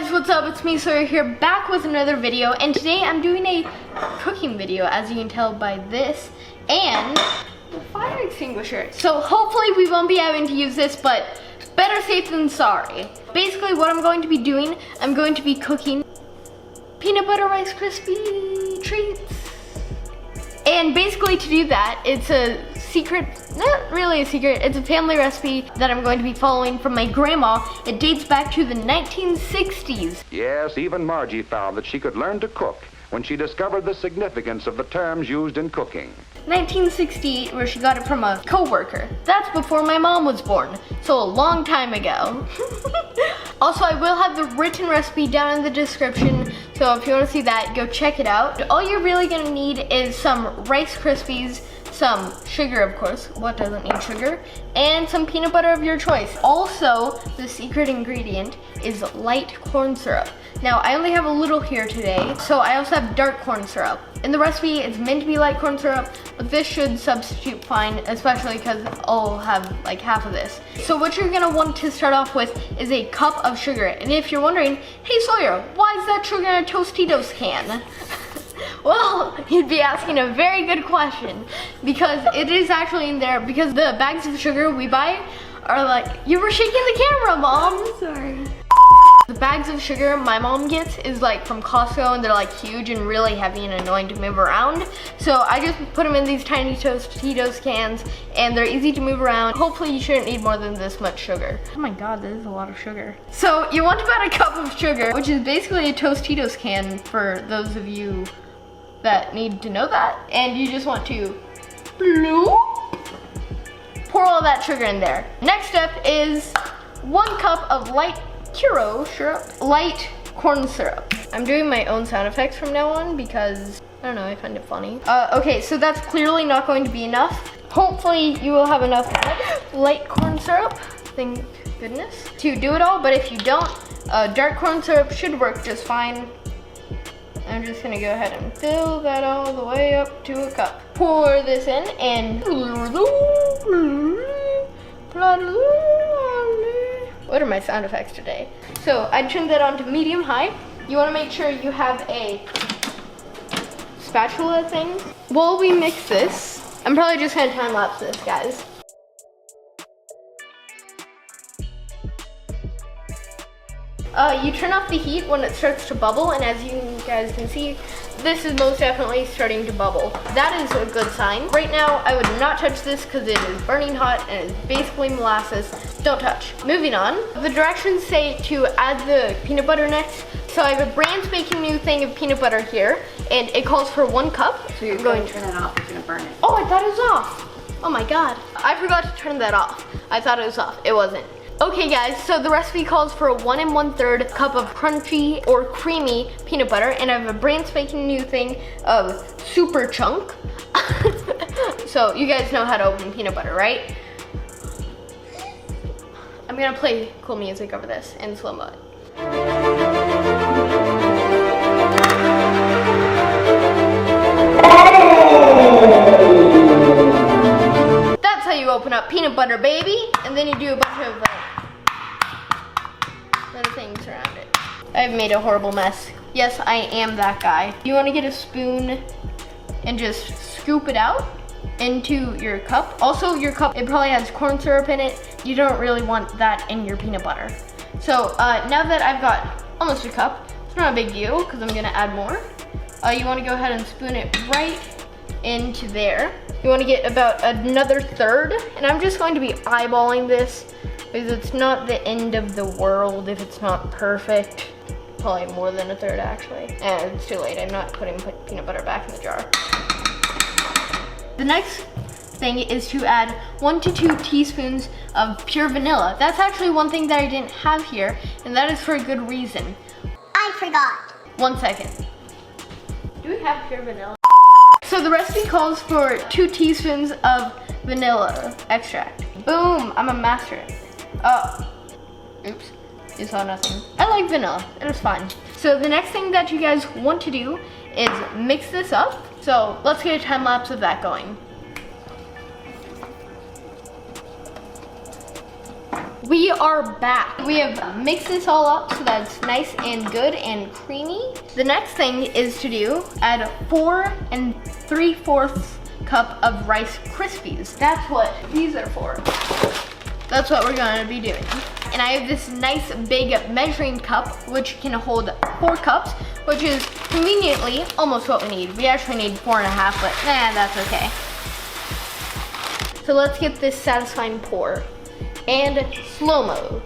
guys, what's up? It's me, Sawyer here, back with another video, and today I'm doing a cooking video, as you can tell by this, and the fire extinguisher. So hopefully we won't be having to use this, but better safe than sorry. Basically what I'm going to be doing, I'm going to be cooking peanut butter Rice Krispie treats. And basically to do that, it's a secret, not really a secret, it's a family recipe that I'm going to be following from my grandma. It dates back to the 1960s. Yes, even Margie found that she could learn to cook when she discovered the significance of the terms used in cooking. 1960, where she got it from a co-worker. That's before my mom was born, so a long time ago. Also, I will have the written recipe down in the description, so if you want to see that, go check it out. All you're really gonna need is some Rice Krispies, some sugar, of course, what doesn't need sugar, and some peanut butter of your choice. Also, the secret ingredient is light corn syrup. Now, I only have a little here today, so I also have dark corn syrup. In the recipe, it's meant to be light corn syrup, but this should substitute fine, especially because I'll have like half of this. So what you're gonna want to start off with is a cup of sugar. And if you're wondering, hey Sawyer, why is that sugar in a Tostitos can? Well, you'd be asking a very good question, because it is actually in there, because the bags of sugar we buy are like, you were shaking the camera, Mom. I'm sorry. The bags of sugar my mom gets is like from Costco, and they're like huge and really heavy and annoying to move around. So I just put them in these tiny Tostitos cans, and they're easy to move around. Hopefully you shouldn't need more than this much sugar. Oh my god, this is a lot of sugar. So you want about a cup of sugar, which is basically a Tostitos can for those of you that need to know that. And you just want to bloop, pour all that sugar in there. Next step is 1 cup of light light corn syrup. I'm doing my own sound effects from now on because, I don't know, I find it funny. Okay, so that's clearly not going to be enough. Hopefully you will have enough light corn syrup, thank goodness, to do it all, but if you don't, dark corn syrup should work just fine. I'm just gonna go ahead and fill that all the way up to a cup. Pour this in and what are my sound effects today? So I turned that on to medium high. You wanna make sure you have a spatula thing. While we mix this, I'm probably just gonna time lapse this, guys. You turn off the heat when it starts to bubble, and as you guys can see, this is most definitely starting to bubble. That is a good sign. Right now, I would not touch this because it is burning hot and it's basically molasses. Don't touch. Moving on, the directions say to add the peanut butter next. So I have a brand spanking new thing of peanut butter here, and it calls for 1 cup. So you're going to turn it off, it's gonna burn it. Oh, I thought it was off. Oh my god. I forgot to turn that off. I thought it was off, it wasn't. Okay guys, so the recipe calls for 1 1/3 cup of crunchy or creamy peanut butter, and I have a brand spanking new thing of super chunk. So you guys know how to open peanut butter, right? I'm gonna play cool music over this in slow-mo. That's how you open up peanut butter, baby. And then you do a bunch of little things around it. I've made a horrible mess. Yes, I am that guy. You want to get a spoon and just scoop it out into your cup. Also, your cup, it probably has corn syrup in it. You don't really want that in your peanut butter. So now that I've got almost a cup, it's not a big deal because I'm gonna add more. You want to go ahead and spoon it right into there. You want to get about another 1/3, and I'm just going to be eyeballing this because it's not the end of the world if it's not perfect. Probably more than 1/3 actually. And it's too late, I'm not putting peanut butter back in the jar. The next thing is to add 1 to 2 teaspoons of pure vanilla. That's actually one thing that I didn't have here, and that is for a good reason. I forgot. 1 second. Do we have pure vanilla? So the recipe calls for 2 teaspoons of vanilla extract. Boom, I'm a master. Oh, oops, you saw nothing. I like vanilla, it is fine. So the next thing that you guys want to do is mix this up. So let's get a time lapse of that going. We are back. We have mixed this all up so that it's nice and good and creamy. The next thing is to add 4 3/4 cup of Rice Krispies. That's what these are for. That's what we're gonna be doing. And I have this nice big measuring cup, which can hold 4 cups, which is conveniently almost what we need. We actually need 4.5, but that's okay. So let's get this satisfying pour. And slow-mo.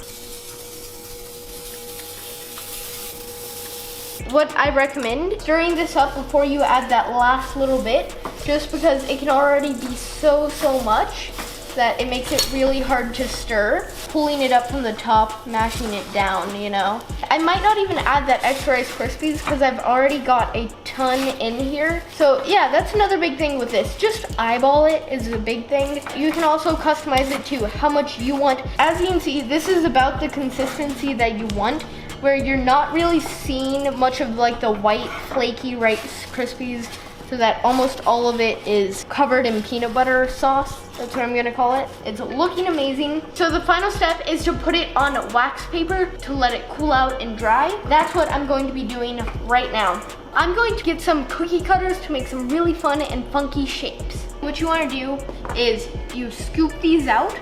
What I recommend, stirring this up before you add that last little bit, just because it can already be so much that it makes it really hard to stir. Pulling it up from the top, mashing it down, you know. I might not even add that extra Rice Krispies because I've already got a ton in here. So yeah, that's another big thing with this. Just eyeball it is a big thing. You can also customize it to how much you want. As you can see, this is about the consistency that you want, where you're not really seeing much of like the white flaky Rice Krispies, so that almost all of it is covered in peanut butter sauce. That's what I'm gonna call it. It's looking amazing. So the final step is to put it on wax paper to let it cool out and dry. That's what I'm going to be doing right now. I'm going to get some cookie cutters to make some really fun and funky shapes. What you wanna do is you scoop these out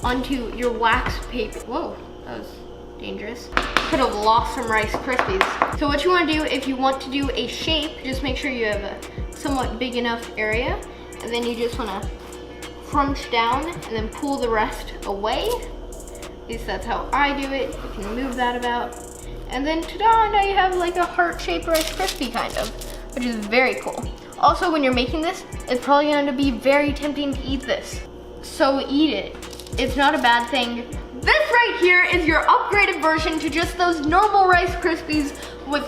onto your wax paper. Whoa, that was dangerous. Could have lost some Rice Krispies. So what you want to do, if you want to do a shape, just make sure you have a somewhat big enough area, and then you just want to crunch down and then pull the rest away. At least that's how I do it. You can move that about. And then ta-da, now you have like a heart-shaped Rice Krispie kind of, which is very cool. Also, when you're making this, it's probably going to be very tempting to eat this. So eat it. It's not a bad thing. This right here is your upgraded version to just those normal Rice Krispies with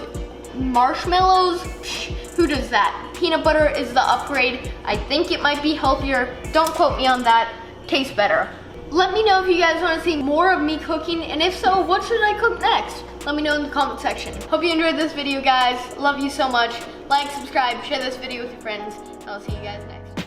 marshmallows. Psh, who does that? Peanut butter is the upgrade. I think it might be healthier. Don't quote me on that. Tastes better. Let me know if you guys want to see more of me cooking, and if so, what should I cook next? Let me know in the comment section. Hope you enjoyed this video, guys. Love you so much. Like, subscribe, share this video with your friends, and I'll see you guys next.